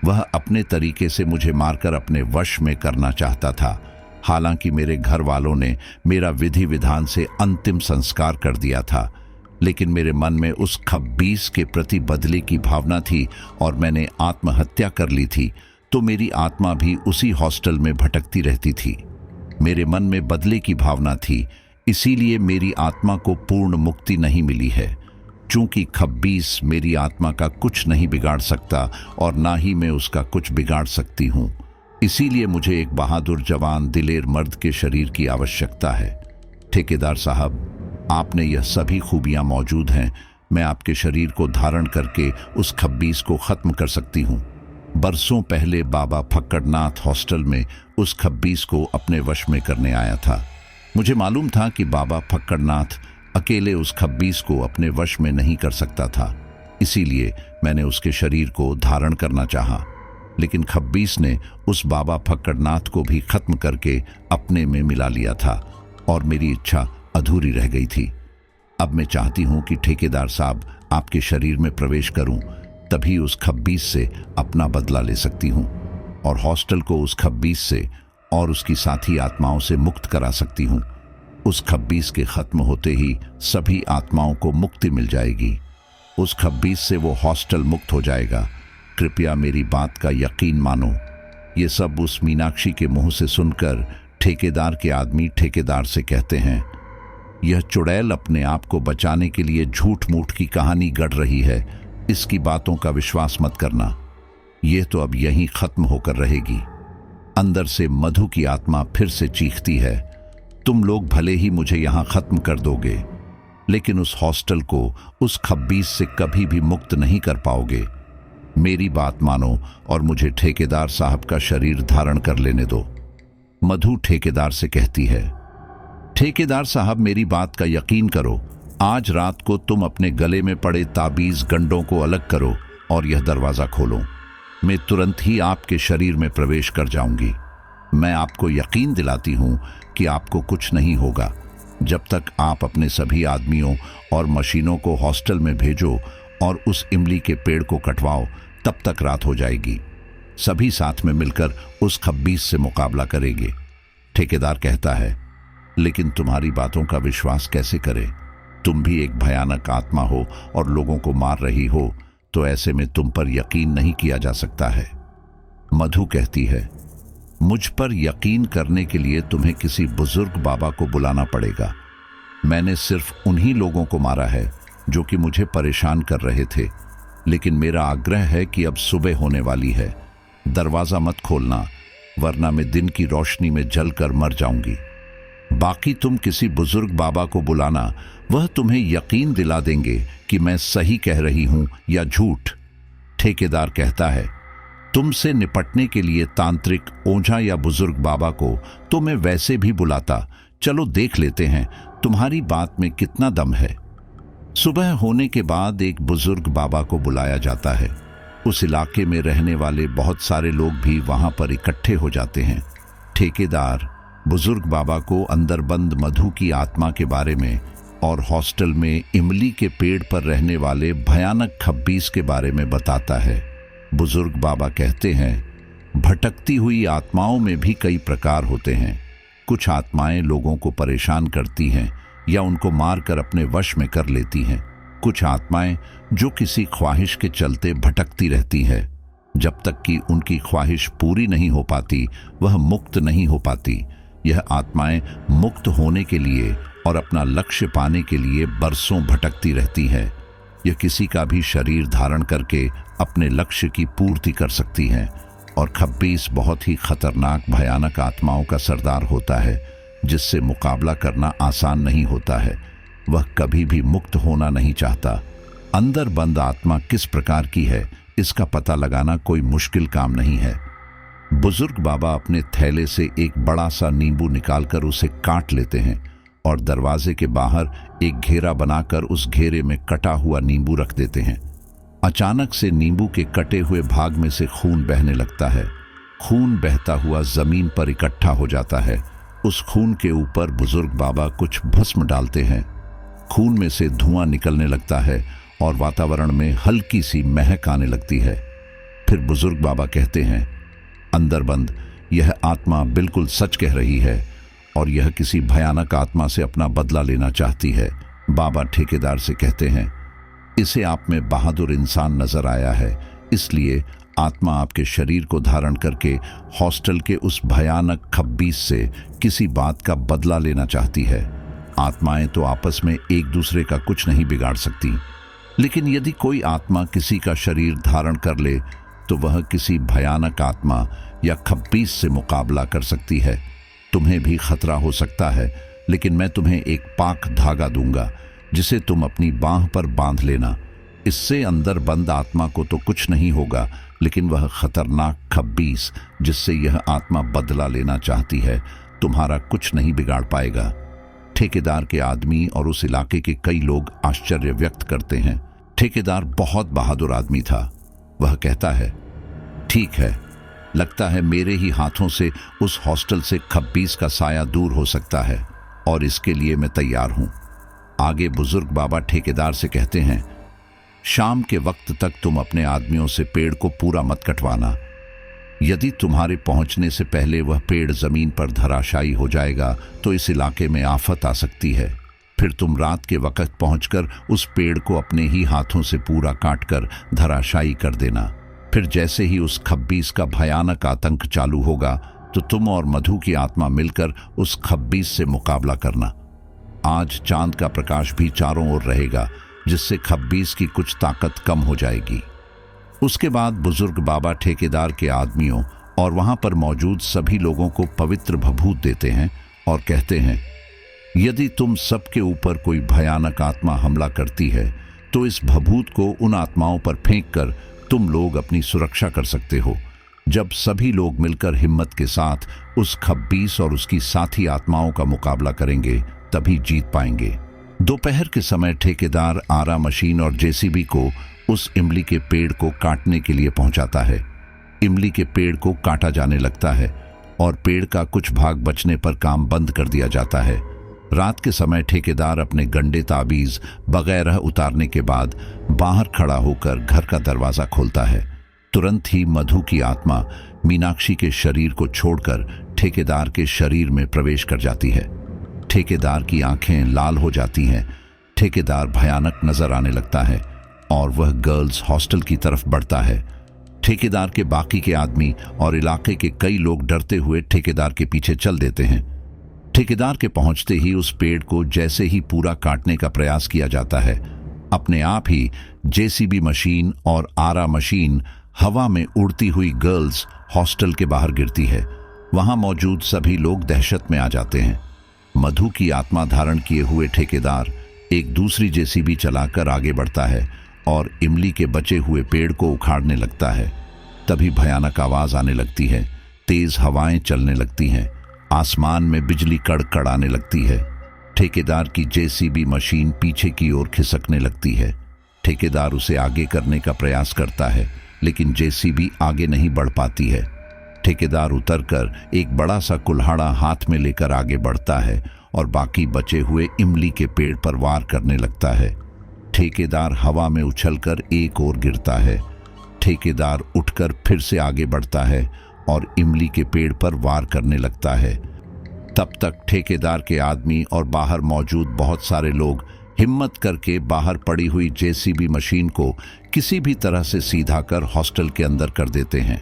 वह अपने तरीके से मुझे मारकर अपने वश में करना चाहता था। हालांकि मेरे घर वालों ने मेरा विधि विधान से अंतिम संस्कार कर दिया था, लेकिन मेरे मन में उस खब्बीस के प्रति बदले की भावना थी और मैंने आत्महत्या कर ली थी, तो मेरी आत्मा भी उसी हॉस्टल में भटकती रहती थी। मेरे मन में बदले की भावना थी, इसीलिए मेरी आत्मा को पूर्ण मुक्ति नहीं मिली है। चूंकि खब्बीस मेरी आत्मा का कुछ नहीं बिगाड़ सकता और ना ही मैं उसका कुछ बिगाड़ सकती हूँ, इसीलिए मुझे एक बहादुर जवान दिलेर मर्द के शरीर की आवश्यकता है। ठेकेदार साहब, आपने यह सभी खूबियां मौजूद हैं। मैं आपके शरीर को धारण करके उस खब्बीस को खत्म कर सकती हूँ। बरसों पहले बाबा फक्कड़नाथ हॉस्टल में उस खब्बीस को अपने वश में करने आया था। मुझे मालूम था कि बाबा फक्कड़नाथ अकेले उस खब्बीस को अपने वश में नहीं कर सकता था, इसीलिए मैंने उसके शरीर को धारण करना चाहा। लेकिन खब्बीस ने उस बाबा फक्कड़नाथ को भी खत्म करके अपने में मिला लिया था और मेरी इच्छा अधूरी रह गई थी। अब मैं चाहती हूँ कि ठेकेदार साहब आपके शरीर में प्रवेश करूँ, तभी उस खब्बीस से अपना बदला ले सकती हूँ और हॉस्टल को उस खब्बीस से और उसकी साथी आत्माओं से मुक्त करा सकती हूँ। उस खब्बीस के खत्म होते ही सभी आत्माओं को मुक्ति मिल जाएगी। उस खब्बीस से वो हॉस्टल मुक्त हो जाएगा। कृपया मेरी बात का यकीन मानो। ये सब उस मीनाक्षी के मुंह से सुनकर ठेकेदार के आदमी ठेकेदार से कहते हैं, यह चुड़ैल अपने आप को बचाने के लिए झूठ मूठ की कहानी गढ़ रही है। इसकी बातों का विश्वास मत करना। यह तो अब यहीं खत्म होकर रहेगी। अंदर से मधु की आत्मा फिर से चीखती है, तुम लोग भले ही मुझे यहां खत्म कर दोगे, लेकिन उस हॉस्टल को उस खब्बीस से कभी भी मुक्त नहीं कर पाओगे। मेरी बात मानो और मुझे ठेकेदार साहब का शरीर धारण कर लेने दो। मधु ठेकेदार से कहती है, ठेकेदार साहब मेरी बात का यकीन करो। आज रात को तुम अपने गले में पड़े ताबीज गंडों को अलग करो और यह दरवाजा खोलो। मैं तुरंत ही आपके शरीर में प्रवेश कर जाऊंगी। मैं आपको यकीन दिलाती हूं कि आपको कुछ नहीं होगा। जब तक आप अपने सभी आदमियों और मशीनों को हॉस्टल में भेजो और उस इमली के पेड़ को कटवाओ, तब तक रात हो जाएगी। सभी साथ में मिलकर उस खब्बीस से मुकाबला करेंगे। ठेकेदार कहता है, लेकिन तुम्हारी बातों का विश्वास कैसे करें? तुम भी एक भयानक आत्मा हो और लोगों को मार रही हो, तो ऐसे में तुम पर यकीन नहीं किया जा सकता है। मधु कहती है, मुझ पर यकीन करने के लिए तुम्हें किसी बुजुर्ग बाबा को बुलाना पड़ेगा। मैंने सिर्फ उन्हीं लोगों को मारा है जो कि मुझे परेशान कर रहे थे, लेकिन मेरा आग्रह है कि अब सुबह होने वाली है। दरवाज़ा मत खोलना, वरना मैं दिन की रोशनी में जलकर मर जाऊंगी। बाकी तुम किसी बुजुर्ग बाबा को बुलाना, वह तुम्हें यकीन दिला देंगे कि मैं सही कह रही हूं या झूठ। ठेकेदार कहता है, तुमसे निपटने के लिए तांत्रिक, ओझा या बुजुर्ग बाबा को तो मैं वैसे भी बुलाता। चलो देख लेते हैं तुम्हारी बात में कितना दम है। सुबह होने के बाद एक बुजुर्ग बाबा को बुलाया जाता है। उस इलाके में रहने वाले बहुत सारे लोग भी वहां पर इकट्ठे हो जाते हैं। ठेकेदार बुजुर्ग बाबा को अंदर बंद मधु की आत्मा के बारे में और हॉस्टल में इमली के पेड़ पर रहने वाले भयानक खब्बीस के बारे में बताता है। बुजुर्ग बाबा कहते हैं, भटकती हुई आत्माओं में भी कई प्रकार होते हैं। कुछ आत्माएं लोगों को परेशान करती हैं या उनको मारकर अपने वश में कर लेती हैं। कुछ आत्माएं जो किसी ख्वाहिश के चलते भटकती रहती है। जब तक कि उनकी ख्वाहिश पूरी नहीं हो पाती वह मुक्त नहीं हो पाती। यह आत्माएं मुक्त होने के लिए और अपना लक्ष्य पाने के लिए बरसों भटकती रहती है। यह किसी का भी शरीर धारण करके अपने लक्ष्य की पूर्ति कर सकती हैं। और खब्बीस बहुत ही खतरनाक भयानक आत्माओं का सरदार होता है जिससे मुकाबला करना आसान नहीं होता है। वह कभी भी मुक्त होना नहीं चाहता। अंदर बंद आत्मा किस प्रकार की है इसका पता लगाना कोई मुश्किल काम नहीं है। बुजुर्ग बाबा अपने थैले से एक बड़ा सा नींबू निकालकर उसे काट लेते हैं और दरवाजे के बाहर एक घेरा बनाकर उस घेरे में कटा हुआ नींबू रख देते हैं। अचानक से नींबू के कटे हुए भाग में से खून बहने लगता है। खून बहता हुआ जमीन पर इकट्ठा हो जाता है। उस खून के ऊपर बुजुर्ग बाबा कुछ भस्म डालते हैं। खून में से धुआं निकलने लगता है और वातावरण में हल्की सी महक आने लगती है। फिर बुजुर्ग बाबा कहते हैं, अंदर बंद यह आत्मा बिल्कुल सच कह रही है और यह किसी भयानक आत्मा से अपना बदला लेना चाहती है। बाबा ठेकेदार से कहते हैं, इसे आप में बहादुर इंसान नजर आया है, इसलिए आत्मा आपके शरीर को धारण करके हॉस्टल के उस भयानक खब्बीस से किसी बात का बदला लेना चाहती है। आत्माएं तो आपस में एक दूसरे का कुछ नहीं बिगाड़ सकती, लेकिन यदि कोई आत्मा किसी का शरीर धारण कर ले तो वह किसी भयानक आत्मा या खब्बीस से मुकाबला कर सकती है। तुम्हें भी खतरा हो सकता है, लेकिन मैं तुम्हें एक पाक धागा दूंगा जिसे तुम अपनी बांह पर बांध लेना। इससे अंदर बंद आत्मा को तो कुछ नहीं होगा, लेकिन वह खतरनाक खब्बीस जिससे यह आत्मा बदला लेना चाहती है तुम्हारा कुछ नहीं बिगाड़ पाएगा। ठेकेदार के आदमी और उस इलाके के कई लोग आश्चर्य व्यक्त करते हैं। ठेकेदार बहुत बहादुर आदमी था। वह कहता है, ठीक है, लगता है मेरे ही हाथों से उस हॉस्टल से खब्बीस का साया दूर हो सकता है और इसके लिए मैं तैयार हूं। आगे बुजुर्ग बाबा ठेकेदार से कहते हैं, शाम के वक्त तक तुम अपने आदमियों से पेड़ को पूरा मत कटवाना। यदि तुम्हारे पहुंचने से पहले वह पेड़ जमीन पर धराशायी हो जाएगा तो इस इलाके में आफत आ सकती है। फिर तुम रात के वक्त पहुंचकर उस पेड़ को अपने ही हाथों से पूरा काटकर धराशायी कर देना। फिर जैसे ही उस खब्बीस का भयानक आतंक चालू होगा तो तुम और मधु की आत्मा मिलकर उस खब्बीस से मुकाबला करना। आज चांद का प्रकाश भी चारों ओर रहेगा जिससे खब्बीस की कुछ ताकत कम हो जाएगी। उसके बाद बुजुर्ग बाबा ठेकेदार के आदमियों और वहां पर मौजूद सभी लोगों को पवित्र भभूत देते हैं और कहते हैं, यदि तुम सबके ऊपर कोई भयानक आत्मा हमला करती है तो इस भभूत को उन आत्माओं पर फेंक कर तुम लोग अपनी सुरक्षा कर सकते हो। जब सभी लोग मिलकर हिम्मत के साथ उस खब्बीस और उसकी साथी आत्माओं का मुकाबला करेंगे तभी जीत पाएंगे। दोपहर के समय ठेकेदार आरा मशीन और जेसीबी को उस इमली के पेड़ को काटने के लिए पहुंचाता है। इमली के पेड़ को काटा जाने लगता है और पेड़ का कुछ भाग बचने पर काम बंद कर दिया जाता है। रात के समय ठेकेदार अपने गंडे ताबीज वगैरह उतारने के बाद बाहर खड़ा होकर घर का दरवाजा खोलता है। तुरंत ही मधु की आत्मा मीनाक्षी के शरीर को छोड़कर ठेकेदार के शरीर में प्रवेश कर जाती है। ठेकेदार की आंखें लाल हो जाती हैं। ठेकेदार भयानक नजर आने लगता है और वह गर्ल्स हॉस्टल की तरफ बढ़ता है। ठेकेदार के बाकी के आदमी और इलाके के कई लोग डरते हुए ठेकेदार के पीछे चल देते हैं। ठेकेदार के पहुंचते ही उस पेड़ को जैसे ही पूरा काटने का प्रयास किया जाता है, अपने आप ही जेसीबी मशीन और आरा मशीन हवा में उड़ती हुई गर्ल्स हॉस्टल के बाहर गिरती है। वहां मौजूद सभी लोग दहशत में आ जाते हैं। मधु की आत्मा धारण किए हुए ठेकेदार एक दूसरी जेसीबी चलाकर आगे बढ़ता है और इमली के बचे हुए पेड़ को उखाड़ने लगता है। तभी भयानक आवाज आने लगती है, तेज हवाएं चलने लगती हैं, आसमान में बिजली कड़कड़ाने लगती है। ठेकेदार की जेसीबी मशीन पीछे की ओर खिसकने लगती है। ठेकेदार उसे आगे करने का प्रयास करता है, लेकिन जेसीबी आगे नहीं बढ़ पाती है। ठेकेदार उतरकर एक बड़ा सा कुल्हाड़ा हाथ में लेकर आगे बढ़ता है और बाकी बचे हुए इमली के पेड़ पर वार करने लगता है। ठेकेदार हवा में उछलकर एक ओर गिरता है। ठेकेदार उठकर फिर से आगे बढ़ता है और इमली के पेड़ पर वार करने लगता है। तब तक ठेकेदार के आदमी और बाहर मौजूद बहुत सारे लोग हिम्मत करके बाहर पड़ी हुई जेसीबी मशीन को किसी भी तरह से सीधा कर हॉस्टल के अंदर कर देते हैं।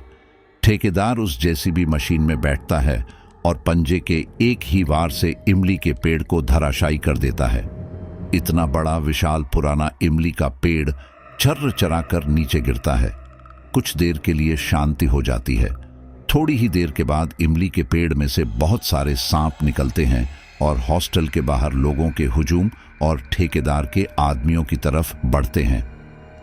ठेकेदार उस जेसीबी मशीन में बैठता है और पंजे के एक ही वार से इमली के पेड़ को धराशायी कर देता है। इतना बड़ा विशाल पुराना इमली का पेड़ चर्र चरा कर नीचे गिरता है। कुछ देर के लिए शांति हो जाती है। थोड़ी ही देर के बाद इमली के पेड़ में से बहुत सारे सांप निकलते हैं और हॉस्टल के बाहर लोगों के हुजूम और ठेकेदार के आदमियों की तरफ बढ़ते हैं।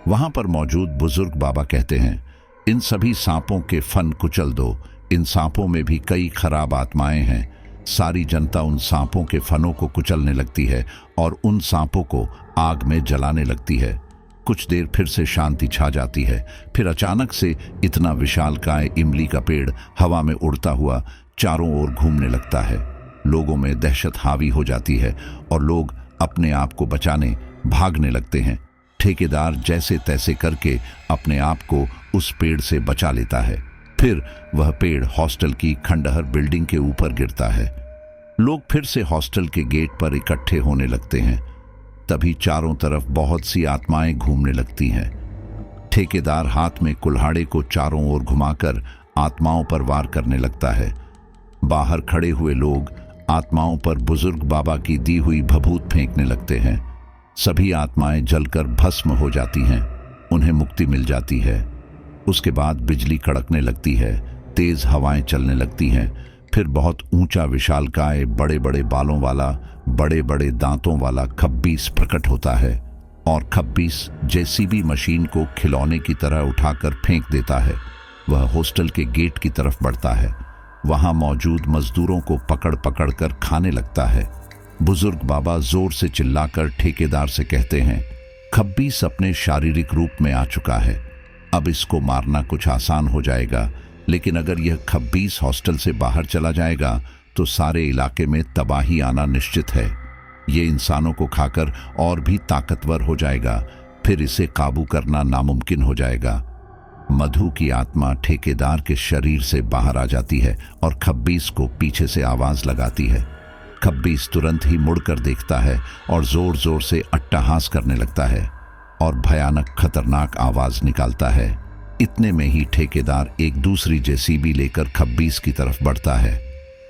वहां पर मौजूद बुजुर्ग बाबा कहते हैं, इन सभी सांपों के फन कुचल दो। इन सांपों में भी कई खराब आत्माएं हैं। सारी जनता उन सांपों के फनों को कुचलने लगती है और उन सांपों को आग में जलाने लगती है। कुछ देर फिर से शांति छा जाती है। फिर अचानक से इतना विशालकाय इमली का पेड़ हवा में उड़ता हुआ चारों ओर घूमने लगता है। लोगों में दहशत हावी हो जाती है और लोग अपने आप को बचाने भागने लगते हैं। ठेकेदार जैसे तैसे करके अपने आप को उस पेड़ से बचा लेता है। फिर वह पेड़ हॉस्टल की खंडहर बिल्डिंग के ऊपर गिरता है। लोग फिर से हॉस्टल के गेट पर इकट्ठे होने लगते हैं। तभी चारों तरफ बहुत सी आत्माएं घूमने लगती हैं। ठेकेदार हाथ में कुल्हाड़े को चारों ओर घुमाकर आत्माओं पर वार करने लगता है। बाहर खड़े हुए लोग आत्माओं पर बुजुर्ग बाबा की दी हुई भभूत फेंकने लगते हैं। सभी आत्माएं जलकर भस्म हो जाती हैं। उन्हें मुक्ति मिल जाती है। उसके बाद बिजली कड़कने लगती है, तेज हवाएं चलने लगती हैं। फिर बहुत ऊंचा विशालकाय बड़े बड़े बालों वाला, बड़े बड़े दांतों वाला खब्बीस प्रकट होता है और खब्बीस जेसीबी मशीन को खिलौने की तरह उठाकर फेंक देता है। वह हॉस्टल के गेट की तरफ बढ़ता है। वहां मौजूद मजदूरों को पकड़ पकड़ कर खाने लगता है। बुजुर्ग बाबा जोर से चिल्लाकर ठेकेदार से कहते हैं, खब्बीस अपने शारीरिक रूप में आ चुका है। अब इसको मारना कुछ आसान हो जाएगा, लेकिन अगर यह खब्बीस हॉस्टल से बाहर चला जाएगा तो सारे इलाके में तबाही आना निश्चित है। ये इंसानों को खाकर और भी ताकतवर हो जाएगा। फिर इसे काबू करना नामुमकिन हो जाएगा। मधु की आत्मा ठेकेदार के शरीर से बाहर आ जाती है और खब्बीस को पीछे से आवाज लगाती है। खब्बीस तुरंत ही मुड़कर देखता है और जोर जोर से अट्टहास करने लगता है और भयानक खतरनाक आवाज निकालता है। इतने में ही ठेकेदार एक दूसरी जेसीबी लेकर खब्बीस की तरफ बढ़ता है।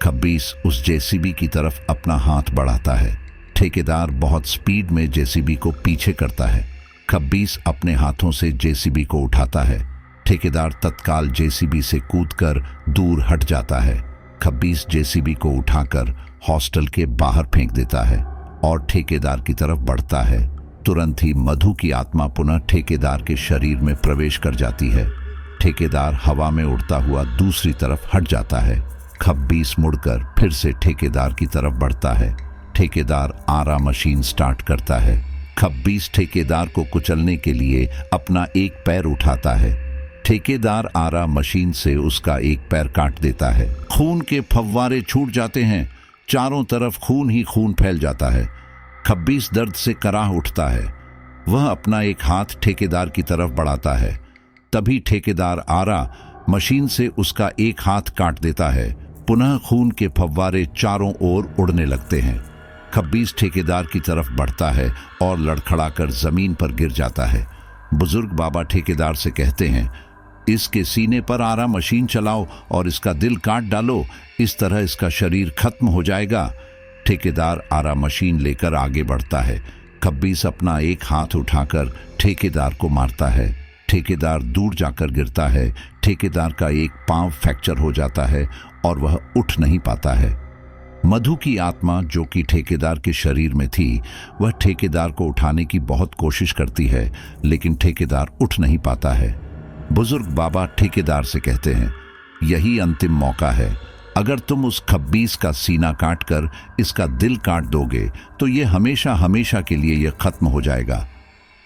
खब्बीस उस जेसीबी की तरफ अपना हाथ बढ़ाता है। ठेकेदार बहुत स्पीड में जेसीबी को पीछे करता है। खब्बीस अपने हाथों से जेसीबी को उठाता है। ठेकेदार तत्काल जेसीबी से कूदकर दूर हट जाता है। खब्बीस जेसीबी को उठाकर हॉस्टल के बाहर फेंक देता है और ठेकेदार की तरफ बढ़ता है। तुरंत ही मधु की आत्मा पुनः ठेकेदार के शरीर में प्रवेश कर जाती है। ठेकेदार हवा में उड़ता हुआ दूसरी तरफ हट जाता है। खब्बीस मुड़कर फिर से ठेकेदार की तरफ बढ़ता है। ठेकेदार आरा मशीन स्टार्ट करता है। खब्बीस ठेकेदार को कुचलने के लिए अपना एक पैर उठाता है। ठेकेदार आरा मशीन से उसका एक पैर काट देता है। खून के फव्वारे छूट जाते हैं। चारों तरफ खून ही खून फैल जाता है। खब्बीस दर्द से कराह उठता है। वह अपना एक हाथ ठेकेदार की तरफ बढ़ाता है। तभी ठेकेदार आरा मशीन से उसका एक हाथ काट देता है। पुनः खून के फव्वारे चारों ओर उड़ने लगते हैं। खब्बीस ठेकेदार की तरफ बढ़ता है और लड़खड़ाकर जमीन पर गिर जाता है। बुजुर्ग बाबा ठेकेदार से कहते हैं, इसके सीने पर आरा मशीन चलाओ और इसका दिल काट डालो। इस तरह इसका शरीर खत्म हो जाएगा। ठेकेदार आरा मशीन लेकर आगे बढ़ता है। खब्बीस अपना एक हाथ उठाकर ठेकेदार को मारता है। ठेकेदार दूर जाकर गिरता है। ठेकेदार का एक पांव फ्रैक्चर हो जाता है और वह उठ नहीं पाता है। मधु की आत्मा जो कि ठेकेदार के शरीर में थी, वह ठेकेदार को उठाने की बहुत कोशिश करती है, लेकिन ठेकेदार उठ नहीं पाता है। बुजुर्ग बाबा ठेकेदार से कहते हैं, यही अंतिम मौका है। अगर तुम उस खब्बीस का सीना काटकर इसका दिल काट दोगे तो ये हमेशा हमेशा के लिए यह खत्म हो जाएगा।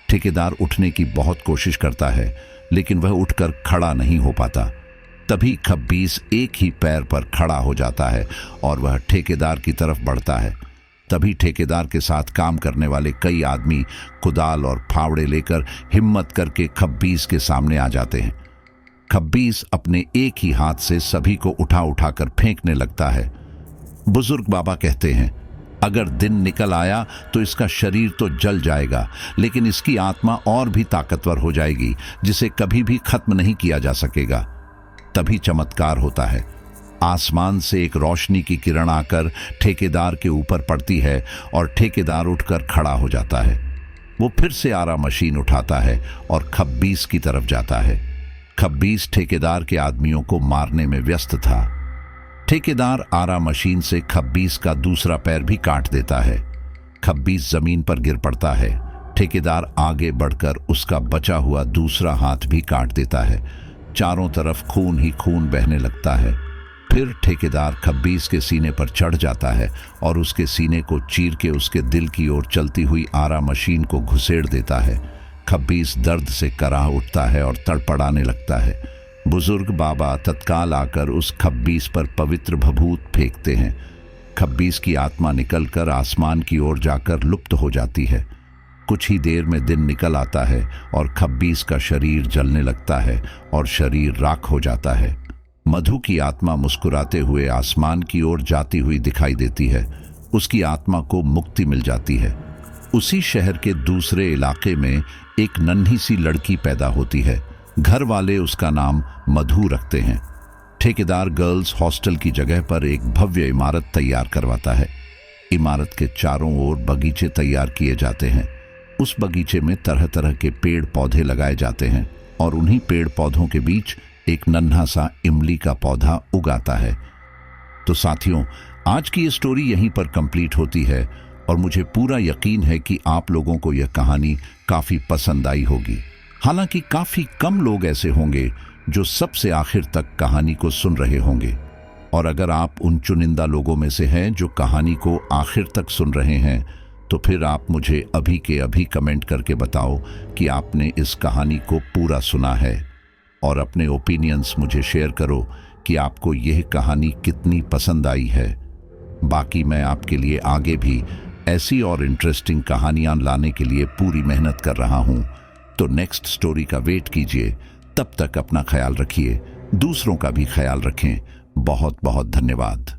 ठेकेदार उठने की बहुत कोशिश करता है, लेकिन वह उठकर खड़ा नहीं हो पाता। तभी खब्बीस एक ही पैर पर खड़ा हो जाता है और वह ठेकेदार की तरफ बढ़ता है। तभी ठेकेदार के साथ काम करने वाले कई आदमी कुदाल और फावड़े लेकर हिम्मत करके खब्बीस के सामने आ जाते हैं। खब्बीस अपने एक ही हाथ से सभी को उठा उठाकर फेंकने लगता है। बुजुर्ग बाबा कहते हैं, अगर दिन निकल आया तो इसका शरीर तो जल जाएगा, लेकिन इसकी आत्मा और भी ताकतवर हो जाएगी, जिसे कभी भी खत्म नहीं किया जा सकेगा। तभी चमत्कार होता है। आसमान से एक रोशनी की किरण आकर ठेकेदार के ऊपर पड़ती है और ठेकेदार उठकर खड़ा हो जाता है। वो फिर से आरा मशीन उठाता है और खब्बीस की तरफ जाता है। खब्बीस ठेकेदार के आदमियों को मारने में व्यस्त था। ठेकेदार आरा मशीन से खब्बीस का दूसरा पैर भी काट देता है। खब्बीस जमीन पर गिर पड़ता है। ठेकेदार आगे बढ़कर उसका बचा हुआ दूसरा हाथ भी काट देता है। चारों तरफ खून ही खून बहने लगता है। फिर ठेकेदार खब्बीस के सीने पर चढ़ जाता है और उसके सीने को चीर के उसके दिल की ओर चलती हुई आरा मशीन को घुसेड़ देता है। खब्बीस दर्द से कराह उठता है और तड़पड़ाने लगता है। बुजुर्ग बाबा तत्काल आकर उस खब्बीस पर पवित्र भभूत फेंकते हैं। खब्बीस की आत्मा निकलकर आसमान की ओर जाकर लुप्त हो जाती है। कुछ ही देर में दिन निकल आता है और खब्बीस का शरीर जलने लगता है और शरीर राख हो जाता है। मधु की आत्मा मुस्कुराते हुए आसमान की ओर जाती हुई दिखाई देती है। उसकी आत्मा को मुक्ति मिल जाती है। उसी शहर के दूसरे इलाके में एक नन्ही सी लड़की पैदा होती है। घर वाले उसका नाम मधु रखते हैं। ठेकेदार गर्ल्स हॉस्टल की जगह पर एक भव्य इमारत तैयार करवाता है। इमारत के चारों ओर बगीचे तैयार किए जाते हैं। उस बगीचे में तरह तरह के पेड़ पौधे लगाए जाते हैं और उन्हीं पेड़ पौधों के बीच एक नन्हा सा इमली का पौधा उगाता है। तो साथियों, आज की ये स्टोरी यहीं पर कंप्लीट होती है और मुझे पूरा यकीन है कि आप लोगों को यह कहानी काफी पसंद आई होगी। हालांकि काफी कम लोग ऐसे होंगे जो सबसे आखिर तक कहानी को सुन रहे होंगे, और अगर आप उन चुनिंदा लोगों में से हैं जो कहानी को आखिर तक सुन रहे हैं, तो फिर आप मुझे अभी के अभी कमेंट करके बताओ कि आपने इस कहानी को पूरा सुना है, और अपने ओपिनियंस मुझे शेयर करो कि आपको यह कहानी कितनी पसंद आई है। बाकी मैं आपके लिए आगे भी ऐसी और इंटरेस्टिंग कहानियां लाने के लिए पूरी मेहनत कर रहा हूं। तो नेक्स्ट स्टोरी का वेट कीजिए। तब तक अपना ख्याल रखिए, दूसरों का भी ख्याल रखें। बहुत बहुत धन्यवाद।